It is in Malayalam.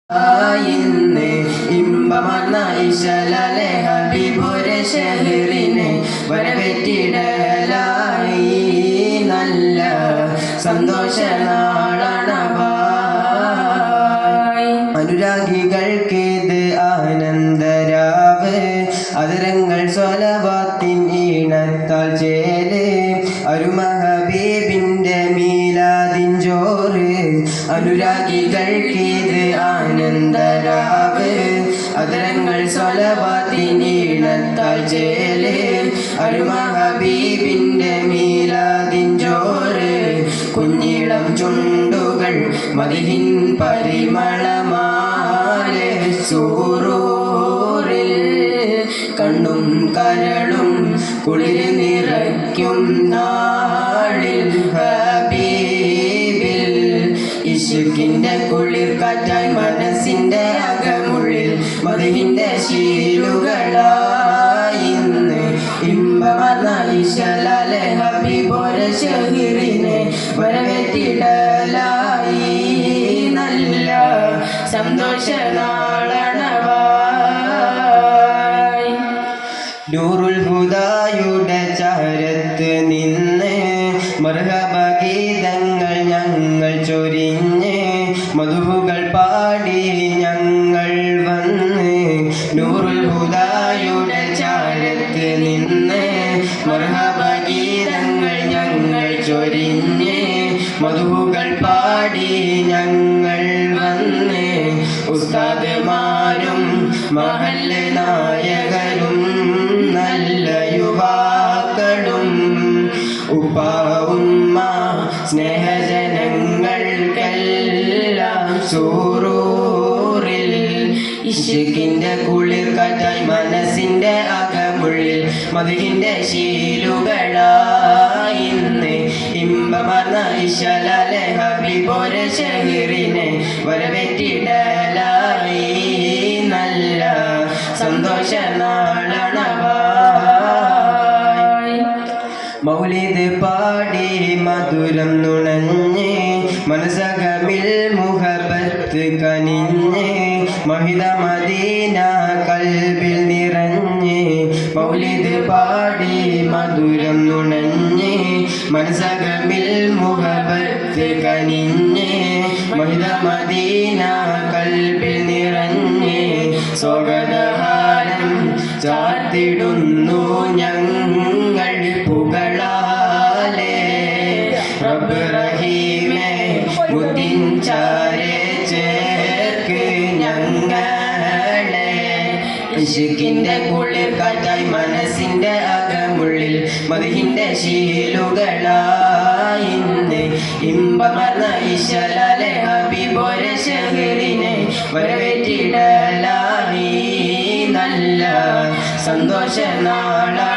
ഇന്ന് ഇമ്പമർന്ന ഇശലലെ ഹബീബുരെ ഷഹറിനെ വരവേറ്റിടലായി നല്ല സന്തോഷ നാളണവായി. അനുരാഗികൾക്കിത് ആനന്ദരാവ്, അതരങ്ങൾ സ്വലവാത്തിൻ ഈണത്താൽ ചേല്, അരുമ ഹബീബിന്റെ മീലാദിൻ ജോറ്. അനുരാഗികൾക്കിത് ആനന്ദരാവ്, അതരങ്ങൾ സ്വലവാത്തിൻ ഈണത്താൽ ചേല്, അരുമ ഹബീബിന്റെ മീലാദിൻ ജോറ്. കുഞ്ഞിളം ചുണ്ടുകൾ മദിഹിൻ പരിമളമാലെ സൂറൂറിൽ, കണ്ണും കരളും കുളിര് നിറയ്ക്കും നാളിൽ ഹബീബിൽ. ഇശുക്കിന്റെ കുളിർ കാറ്റായി മനസ്സിന്റെ അകമുള്ളിൽ മദിഹിന്റെ ശീലുകളായി ഇന്ന് ഇമ്പമർന്ന ഇശലലെ ഹബീബുരെ ഷഹറിനെ വരവേറ്റിടലായി നല്ല സന്തോഷ നാളണവായി. നൂറുൽ ഹുദായുടെ ചാരത്ത് നിന്ന് മർഹബ ഗീതങ്ങൾ ഞങ്ങൾ ചൊരിഞ്ഞ്, മധുഹുകൾ പാടി ഞങ്ങൾ വന്ന്. നൂറുൽ ഹുദായുടെ ചാരത്ത് നിന്ന് മർഹബ ഗീതങ്ങൾ ഞങ്ങൾ ചൊരിഞ്ഞ്, മധുഹുകൾ പാടി ഞങ്ങൾ വന്ന്. ഉസ്താദ്മാരും മഹല്ല നായകരും നല്ല യുവാക്കളും ഉപ്പ ഉമ്മ സ്നേഹജനങ്ങൾക്കെല്ലാം സൂറൂറിൽ. ഇശുക്കിന്റെ കുളിർ കാറ്റായി മനസ്സിന്റെ അകമുള്ളിൽ മദിഹിന്റെ ശീലുകളായി ഇന്ന് ഇമ്പമർന്ന ഇശലലെ ഹബീബുരെ ഷഹറിനെ വരവേറ്റിടലായി നല്ല സന്തോഷ നാളണവായി. മൗലിദ് പാടി മധുരം നുണഞ്ഞ്, മനസകമിൽ മുഹബത്ത് കനിഞ്ഞ്, മഹിത മദീന കൽബിൽ നിറഞ്ഞ്. മൗലിദ് പാടി മധുരം നുണഞ്ഞ്, മനസകമിൽ മുഹബത്ത് കനിഞ്ഞ്, മഹിത മദീന കൽബിൽ നിറഞ്ഞ്. സ്വാഗതഹാരം ചാർത്തിടുന്നു ഞങ്ങൾ പുകളാലെ, റബ്ബ് റഹീമേ മുത്തിൻ ചാരെ ചേർക്ക് ഞങ്ങളെ. ഇശുക്കിന്റെ കുളിർ കാറ്റായി മനസ്സിന്റെ അകമുള്ളിൽ മദിഹിന്റെ ശീലുകളായി ഇന്ന് ഇമ്പമർന്ന ഇശലലെ ഹബീബുരെ ഷഹറിനെ വരവേറ്റിടലായി നല്ല സന്തോഷ നാളണവായി.